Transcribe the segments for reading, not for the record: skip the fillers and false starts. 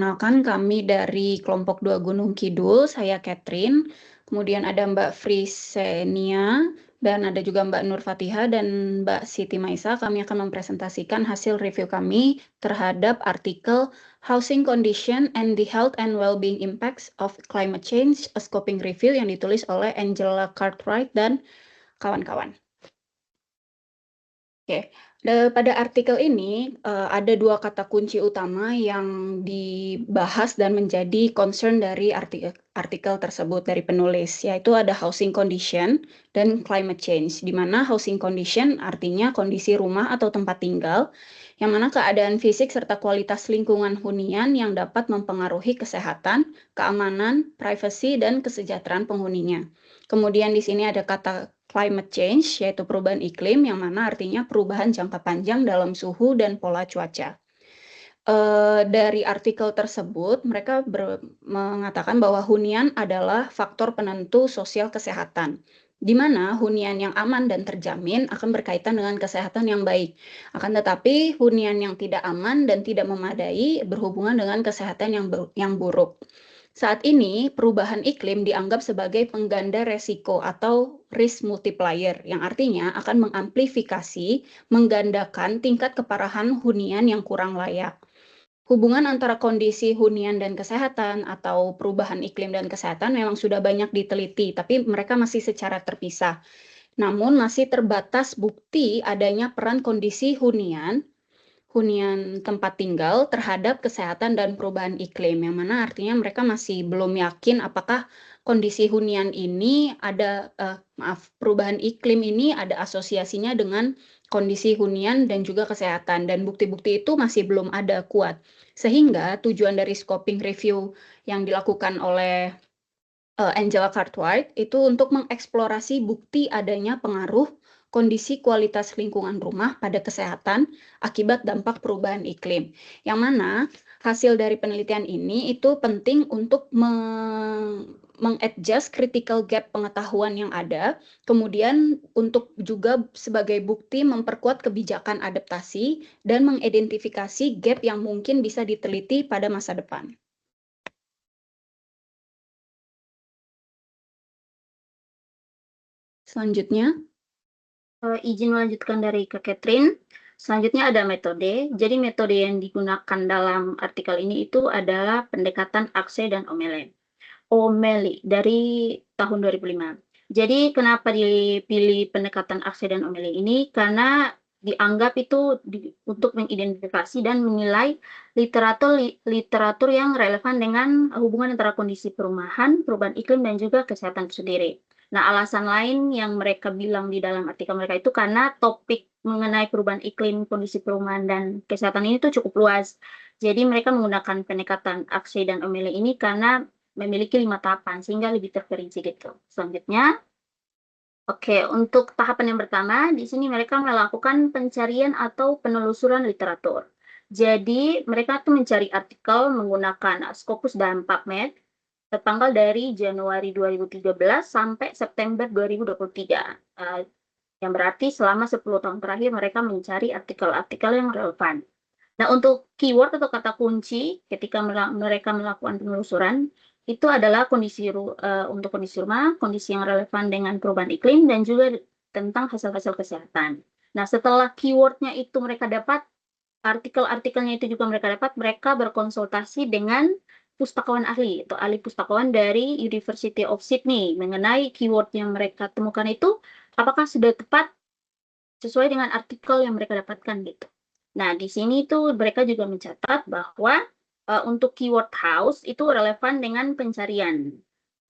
Perkenalkan, kami dari kelompok 2 Gunung Kidul, saya Catherine, kemudian ada Mbak Frisenia, dan ada juga Mbak Nur Fatihah dan Mbak Siti Maisa. Kami akan mempresentasikan hasil review kami terhadap artikel Housing Condition and the Health and Well-being Impacts of Climate Change, a Scoping Review yang ditulis oleh Angela Cartwright dan kawan-kawan. Oke, pada artikel ini ada 2 kata kunci utama yang dibahas dan menjadi concern dari artikel tersebut dari penulis, yaitu ada housing condition dan climate change, di mana housing condition artinya kondisi rumah atau tempat tinggal, yang mana keadaan fisik serta kualitas lingkungan hunian yang dapat mempengaruhi kesehatan, keamanan, privasi, dan kesejahteraan penghuninya. Kemudian di sini ada kata climate change, yaitu perubahan iklim, yang mana artinya perubahan jangka panjang dalam suhu dan pola cuaca. Dari artikel tersebut, mereka mengatakan bahwa hunian adalah faktor penentu sosial kesehatan, di mana hunian yang aman dan terjamin akan berkaitan dengan kesehatan yang baik. Akan tetapi, hunian yang tidak aman dan tidak memadai berhubungan dengan kesehatan yang buruk. Saat ini, perubahan iklim dianggap sebagai pengganda resiko atau risk multiplier, yang artinya akan mengamplifikasi, menggandakan tingkat keparahan hunian yang kurang layak. Hubungan antara kondisi hunian dan kesehatan atau perubahan iklim dan kesehatan memang sudah banyak diteliti, tapi mereka masih secara terpisah. Namun masih terbatas bukti adanya peran kondisi hunian tempat tinggal terhadap kesehatan dan perubahan iklim, yang mana artinya mereka masih belum yakin apakah kondisi hunian ini perubahan iklim ini ada asosiasinya dengan kondisi hunian dan juga kesehatan, dan bukti-bukti itu masih belum ada kuat. Sehingga tujuan dari scoping review yang dilakukan oleh Angela Cartwright itu untuk mengeksplorasi bukti adanya pengaruh kondisi kualitas lingkungan rumah pada kesehatan akibat dampak perubahan iklim. Yang mana hasil dari penelitian ini itu penting untuk mengadjust critical gap pengetahuan yang ada, kemudian untuk juga sebagai bukti memperkuat kebijakan adaptasi dan mengidentifikasi gap yang mungkin bisa diteliti pada masa depan. Selanjutnya, izin melanjutkan dari Kak Catherine. Selanjutnya ada metode. Jadi metode yang digunakan dalam artikel ini itu adalah pendekatan Akse dan O'Malley dari tahun 2005. Jadi kenapa dipilih pendekatan Akse dan O'Malley ini? Karena dianggap itu untuk mengidentifikasi dan menilai literatur yang relevan dengan hubungan antara kondisi perumahan, perubahan iklim, dan juga kesehatan itu sendiri. Nah, alasan lain yang mereka bilang di dalam artikel mereka itu karena topik mengenai perubahan iklim, kondisi perumahan, dan kesehatan ini tuh cukup luas. Jadi mereka menggunakan pendekatan Akse dan O'Malley ini karena memiliki 5 tahapan, sehingga lebih terperinci gitu. Selanjutnya, oke, untuk tahapan yang pertama, di sini mereka melakukan pencarian atau penelusuran literatur. Jadi, mereka tuh mencari artikel menggunakan Scopus dan PubMed, tertanggal dari Januari 2013 sampai September 2023. Yang berarti selama 10 tahun terakhir mereka mencari artikel-artikel yang relevan. Nah, untuk keyword atau kata kunci ketika mereka melakukan penelusuran, itu adalah untuk kondisi rumah, kondisi yang relevan dengan perubahan iklim, dan juga tentang hasil-hasil kesehatan. Nah, setelah keywordnya itu mereka dapat, artikel-artikelnya itu juga mereka dapat, mereka berkonsultasi dengan pustakawan ahli atau ahli pustakawan dari University of Sydney mengenai keyword yang mereka temukan itu apakah sudah tepat sesuai dengan artikel yang mereka dapatkan gitu. Nah, di sini tuh mereka juga mencatat bahwa untuk keyword house itu relevan dengan pencarian.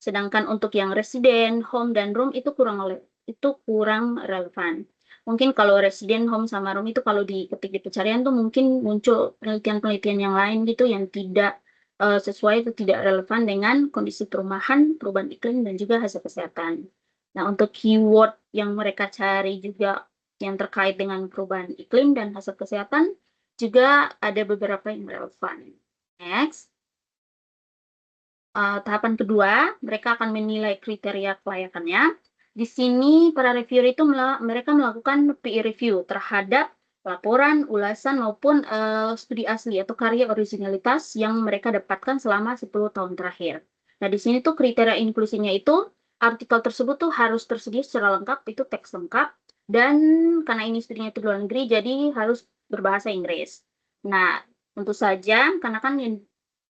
Sedangkan untuk yang resident, home, dan room itu kurang relevan. Mungkin kalau resident, home, sama room itu kalau diketik di pencarian tuh mungkin muncul penelitian-penelitian yang lain gitu yang tidak sesuai atau tidak relevan dengan kondisi perumahan, perubahan iklim, dan juga hasil kesehatan. Nah, untuk keyword yang mereka cari juga yang terkait dengan perubahan iklim dan hasil kesehatan juga ada beberapa yang relevan. Next. Tahapan kedua, mereka akan menilai kriteria kelayakannya. Di sini para reviewer itu mereka melakukan peer review terhadap laporan, ulasan, maupun studi asli atau karya originalitas yang mereka dapatkan selama 10 tahun terakhir. Nah, di sini tuh kriteria inklusinya itu, artikel tersebut tuh harus tersedia secara lengkap, itu teks lengkap, dan karena ini studinya itu di luar negeri, jadi harus berbahasa Inggris. Nah, tentu saja, karena kan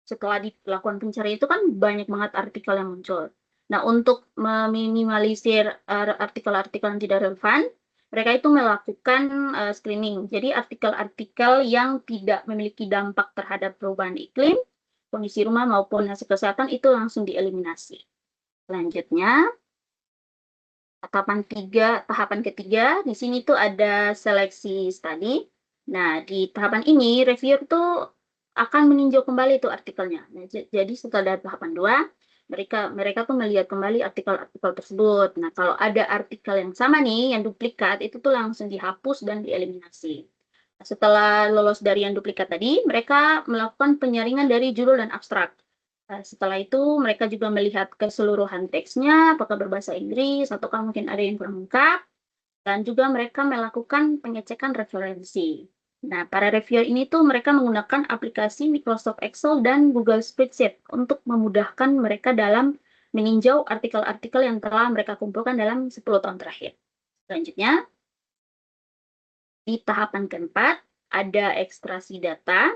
setelah dilakukan pencarian itu kan banyak banget artikel yang muncul. Nah, untuk meminimalisir artikel-artikel yang tidak relevan, mereka itu melakukan screening. Jadi artikel-artikel yang tidak memiliki dampak terhadap perubahan iklim, kondisi rumah maupun hasil kesehatan itu langsung dieliminasi. Selanjutnya, tahapan ketiga, di sini tuh ada seleksi studi. Nah, di tahapan ini, reviewer tuh akan meninjau kembali tuh artikelnya. Nah, jadi setelah dari tahapan 2, mereka tuh melihat kembali artikel-artikel tersebut. Nah, kalau ada artikel yang sama nih, yang duplikat, itu tuh langsung dihapus dan dieliminasi. Nah, setelah lolos dari yang duplikat tadi, mereka melakukan penyaringan dari judul dan abstrak. Setelah itu mereka juga melihat keseluruhan teksnya, apakah berbahasa Inggris, ataukah mungkin ada yang kurang lengkap, dan juga mereka melakukan pengecekan referensi. Nah, para reviewer ini tuh mereka menggunakan aplikasi Microsoft Excel dan Google Spreadsheet untuk memudahkan mereka dalam meninjau artikel-artikel yang telah mereka kumpulkan dalam 10 tahun terakhir. Selanjutnya, di tahapan keempat, ada ekstraksi data.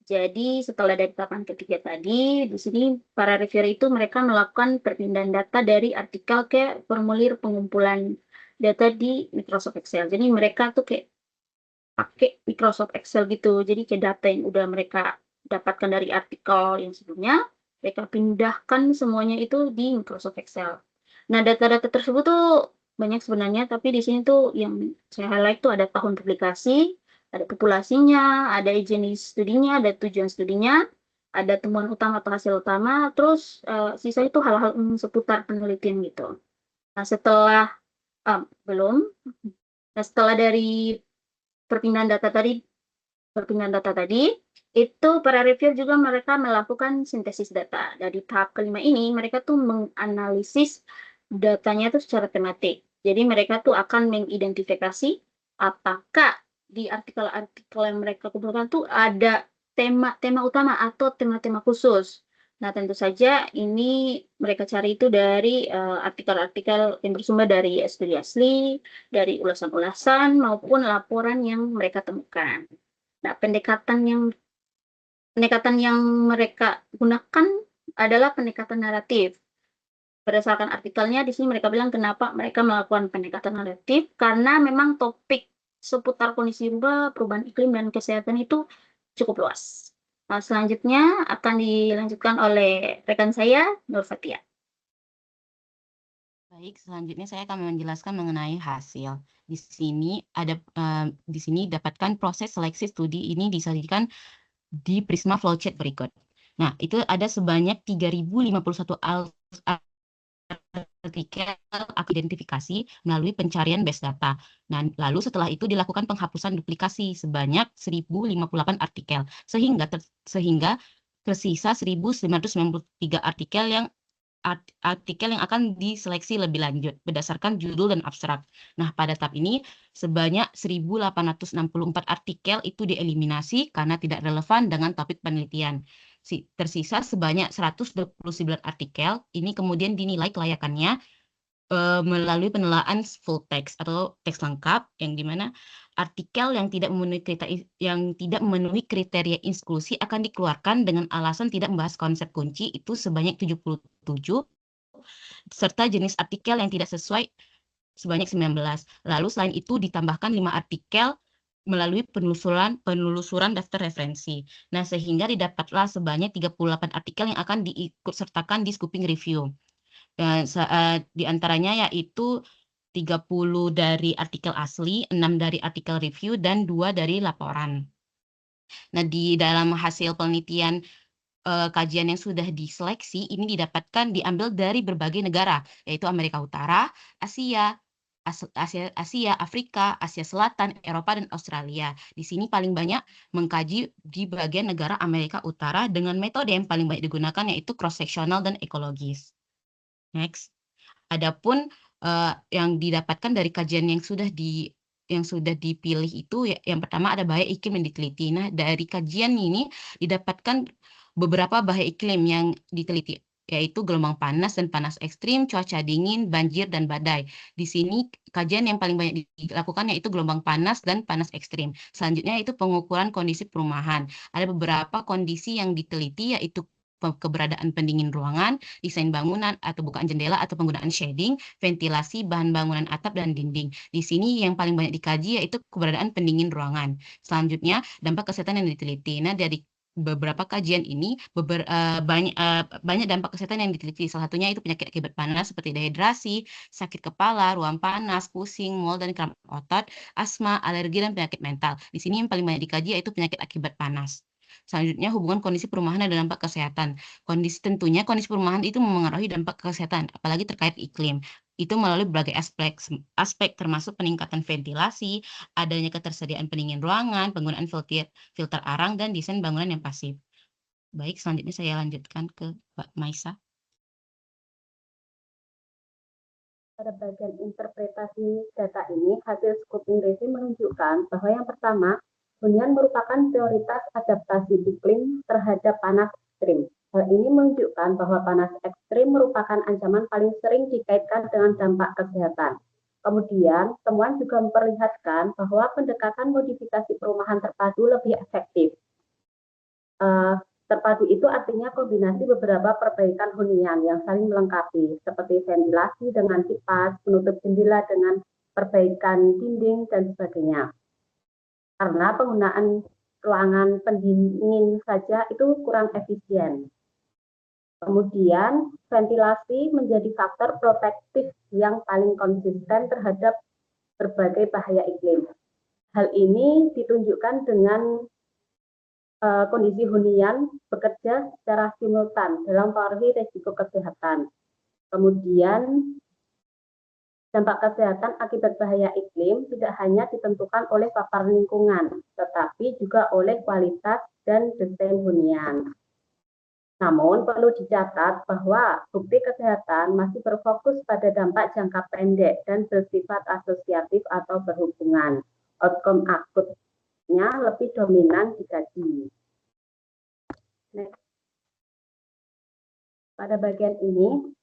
Jadi setelah dari tahapan ketiga tadi, di sini para reviewer itu mereka melakukan perpindahan data dari artikel ke formulir pengumpulan data di Microsoft Excel. Jadi mereka tuh kayak pakai Microsoft Excel gitu. Jadi kayak data yang udah mereka dapatkan dari artikel yang sebelumnya, mereka pindahkan semuanya itu di Microsoft Excel. Nah, data-data tersebut tuh banyak sebenarnya, tapi di sini tuh yang saya highlight tuh ada tahun publikasi, ada populasinya, ada jenis studinya, ada tujuan studinya, ada temuan utama atau hasil utama, terus sisa itu hal-hal seputar penelitian gitu. Nah, belum. Nah, setelah dari perpindahan data tadi, itu para reviewer juga mereka melakukan sintesis data. Dari tahap kelima ini, mereka tuh menganalisis datanya tuh secara tematik. Jadi mereka tuh akan mengidentifikasi apakah di artikel-artikel yang mereka kumpulkan tuh ada tema-tema utama atau tema-tema khusus. Nah, tentu saja ini mereka cari itu dari artikel-artikel yang bersumber dari studi asli, dari ulasan-ulasan maupun laporan yang mereka temukan. Nah, pendekatan yang mereka gunakan adalah pendekatan naratif. Berdasarkan artikelnya, di sini mereka bilang kenapa mereka melakukan pendekatan naratif, karena memang topik seputar kondisi rubah, perubahan iklim, dan kesehatan itu cukup luas. Nah, selanjutnya akan dilanjutkan oleh rekan saya, Nur Fatia. Baik, selanjutnya saya akan menjelaskan mengenai hasil. Di sini dapatkan proses seleksi studi ini disajikan di Prisma flowchart berikut. Nah, itu ada sebanyak 3051 artikel identifikasi melalui pencarian base data. Nah, lalu setelah itu dilakukan penghapusan duplikasi sebanyak 1058 artikel, sehingga tersisa 1993 artikel yang akan diseleksi lebih lanjut berdasarkan judul dan abstrak. Nah, pada tahap ini sebanyak 1864 artikel itu dieliminasi karena tidak relevan dengan topik penelitian. Tersisa sebanyak 129 artikel, ini kemudian dinilai kelayakannya melalui penilaian full text atau teks lengkap, yang dimana artikel yang tidak memenuhi kriteria inklusi akan dikeluarkan dengan alasan tidak membahas konsep kunci itu sebanyak 77, serta jenis artikel yang tidak sesuai sebanyak 19. Lalu selain itu ditambahkan 5 artikel melalui penelusuran daftar referensi. Nah, sehingga didapatlah sebanyak 38 artikel yang akan diikut sertakan di scoping review. Di antaranya yaitu 30 dari artikel asli, 6 dari artikel review, dan 2 dari laporan. Nah, di dalam hasil penelitian kajian yang sudah diseleksi, ini diambil dari berbagai negara, yaitu Amerika Utara, Asia, Afrika, Asia Selatan, Eropa, dan Australia. Di sini paling banyak mengkaji di bagian negara Amerika Utara dengan metode yang paling banyak digunakan, yaitu cross-sectional dan ekologis. Next. Adapun yang didapatkan dari kajian yang sudah yang sudah dipilih itu yang pertama ada bahaya iklim yang diteliti. Nah, dari kajian ini didapatkan beberapa bahaya iklim yang diteliti, yaitu gelombang panas dan panas ekstrim, cuaca dingin, banjir, dan badai. Di sini kajian yang paling banyak dilakukan yaitu gelombang panas dan panas ekstrim. Selanjutnya itu pengukuran kondisi perumahan. Ada beberapa kondisi yang diteliti yaitu keberadaan pendingin ruangan, desain bangunan atau bukaan jendela atau penggunaan shading, ventilasi, bahan bangunan atap dan dinding. Di sini yang paling banyak dikaji yaitu keberadaan pendingin ruangan. Selanjutnya dampak kesehatan yang diteliti. Nah, dari beberapa kajian ini banyak dampak kesehatan yang diteliti. Salah satunya itu penyakit akibat panas seperti dehidrasi, sakit kepala, ruam panas, pusing, mual dan kram otot, asma, alergi dan penyakit mental. Di sini yang paling banyak dikaji yaitu penyakit akibat panas. Selanjutnya hubungan kondisi perumahan dan dampak kesehatan. Tentunya kondisi perumahan itu memengaruhi dampak kesehatan, apalagi terkait iklim. Itu melalui berbagai aspek termasuk peningkatan ventilasi, adanya ketersediaan pendingin ruangan, penggunaan filter arang, dan desain bangunan yang pasif. Baik, selanjutnya saya lanjutkan ke Mbak Maisa. Pada bagian interpretasi data ini, hasil scoping review menunjukkan bahwa yang pertama, hunian merupakan prioritas adaptasi iklim terhadap panas ekstrim. Hal ini menunjukkan bahwa panas ekstrim merupakan ancaman paling sering dikaitkan dengan dampak kesehatan. Kemudian, temuan juga memperlihatkan bahwa pendekatan modifikasi perumahan terpadu lebih efektif. Terpadu itu artinya kombinasi beberapa perbaikan hunian yang saling melengkapi, seperti ventilasi dengan kipas, penutup jendela dengan perbaikan dinding, dan sebagainya. Karena penggunaan ruangan pendingin saja itu kurang efisien. Kemudian, ventilasi menjadi faktor protektif yang paling konsisten terhadap berbagai bahaya iklim. Hal ini ditunjukkan dengan kondisi hunian bekerja secara simultan dalam mempengaruhi risiko kesehatan. Kemudian, dampak kesehatan akibat bahaya iklim tidak hanya ditentukan oleh faktor lingkungan, tetapi juga oleh kualitas dan desain hunian. Namun, perlu dicatat bahwa bukti kesehatan masih berfokus pada dampak jangka pendek dan bersifat asosiatif atau berhubungan. Outcome akutnya lebih dominan dikaji. Next. Pada bagian ini,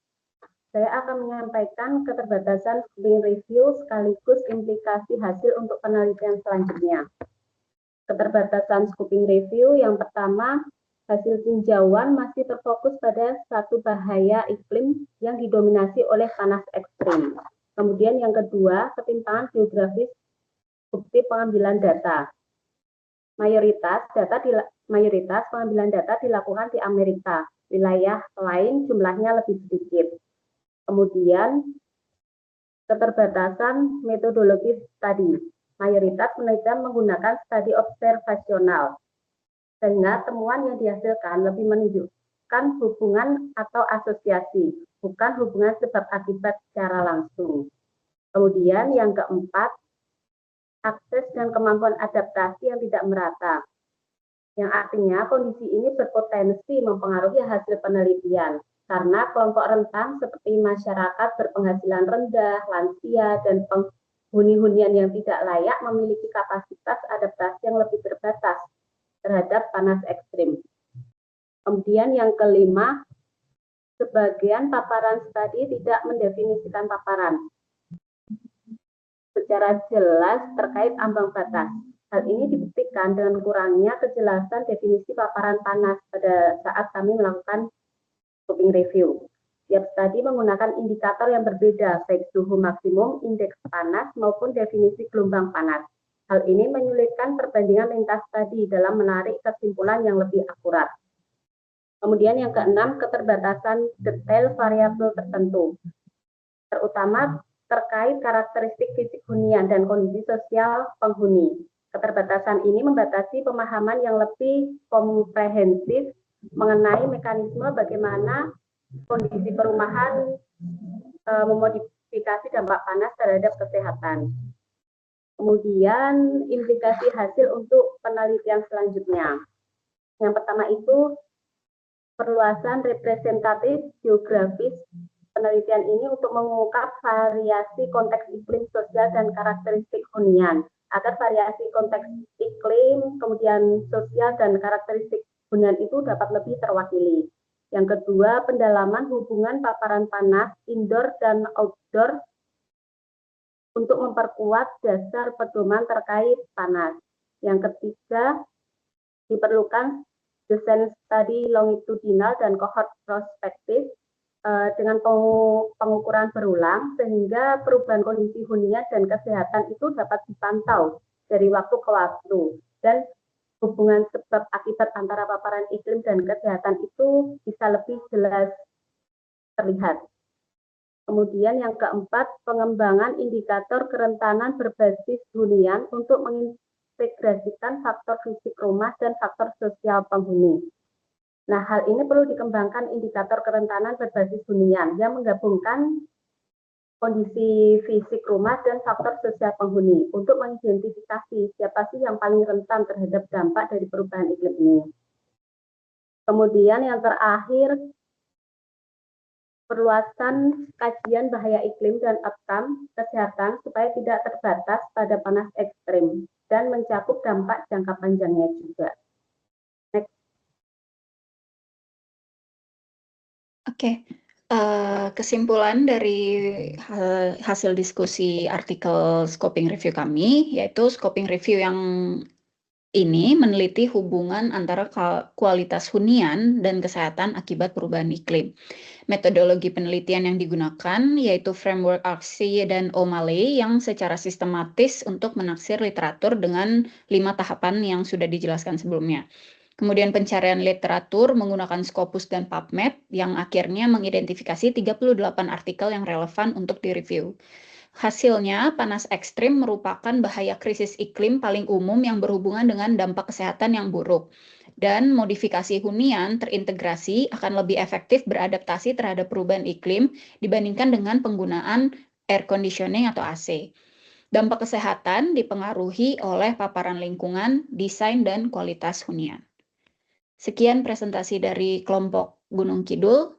saya akan menyampaikan keterbatasan scoping review sekaligus implikasi hasil untuk penelitian selanjutnya. Keterbatasan scoping review yang pertama, hasil tinjauan masih terfokus pada satu bahaya iklim yang didominasi oleh panas ekstrim. Kemudian yang kedua, ketimpangan geografis bukti pengambilan data. Mayoritas pengambilan data dilakukan di Amerika, wilayah lain jumlahnya lebih sedikit. Kemudian, keterbatasan metodologi studi. Mayoritas penelitian menggunakan studi observasional, sehingga temuan yang dihasilkan lebih menunjukkan hubungan atau asosiasi, bukan hubungan sebab akibat secara langsung. Kemudian yang keempat, akses dan kemampuan adaptasi yang tidak merata, yang artinya kondisi ini berpotensi mempengaruhi hasil penelitian karena kelompok rentan seperti masyarakat berpenghasilan rendah, lansia, dan penghuni-hunian yang tidak layak memiliki kapasitas adaptasi yang lebih terbatas terhadap panas ekstrim. Kemudian yang kelima, sebagian paparan studi tidak mendefinisikan paparan secara jelas terkait ambang batas. Hal ini dibuktikan dengan kurangnya kejelasan definisi paparan panas pada saat kami melakukan scoping review. Tiap studi menggunakan indikator yang berbeda, baik suhu maksimum, indeks panas, maupun definisi gelombang panas. Hal ini menyulitkan perbandingan lintas studi dalam menarik kesimpulan yang lebih akurat. Kemudian yang keenam, keterbatasan detail variabel tertentu, terutama terkait karakteristik fisik hunian dan kondisi sosial penghuni. Keterbatasan ini membatasi pemahaman yang lebih komprehensif mengenai mekanisme bagaimana kondisi perumahan memodifikasi dampak panas terhadap kesehatan. Kemudian implikasi hasil untuk penelitian selanjutnya. Yang pertama itu perluasan representatif geografis penelitian ini untuk mengungkap variasi konteks iklim sosial dan karakteristik hunian, agar variasi konteks iklim, kemudian sosial dan karakteristik hunian itu dapat lebih terwakili. Yang kedua, pendalaman hubungan paparan panas indoor dan outdoor untuk memperkuat dasar pedoman terkait panas. Yang ketiga, diperlukan desain studi longitudinal dan cohort prospektif dengan pengukuran berulang sehingga perubahan kondisi hunian dan kesehatan itu dapat dipantau dari waktu ke waktu, dan hubungan sebab akibat antara paparan iklim dan kesehatan itu bisa lebih jelas terlihat. Kemudian yang keempat, pengembangan indikator kerentanan berbasis hunian untuk mengintegrasikan faktor fisik rumah dan faktor sosial penghuni. Nah, hal ini perlu dikembangkan indikator kerentanan berbasis hunian yang menggabungkan kondisi fisik rumah dan faktor sosial penghuni untuk mengidentifikasi siapa sih yang paling rentan terhadap dampak dari perubahan iklim ini. Kemudian yang terakhir, perluasan kajian bahaya iklim dan outcome kesehatan supaya tidak terbatas pada panas ekstrim dan mencakup dampak jangka panjangnya juga. Oke, kesimpulan dari hasil diskusi artikel scoping review kami, yaitu scoping review yang ini meneliti hubungan antara kualitas hunian dan kesehatan akibat perubahan iklim. Metodologi penelitian yang digunakan yaitu framework Arksey dan O'Malley yang secara sistematis untuk menaksir literatur dengan 5 tahapan yang sudah dijelaskan sebelumnya. Kemudian pencarian literatur menggunakan Scopus dan PubMed yang akhirnya mengidentifikasi 38 artikel yang relevan untuk direview. Hasilnya, panas ekstrim merupakan bahaya krisis iklim paling umum yang berhubungan dengan dampak kesehatan yang buruk. Dan modifikasi hunian terintegrasi akan lebih efektif beradaptasi terhadap perubahan iklim dibandingkan dengan penggunaan air conditioning atau AC. Dampak kesehatan dipengaruhi oleh paparan lingkungan, desain, dan kualitas hunian. Sekian presentasi dari kelompok Gunung Kidul.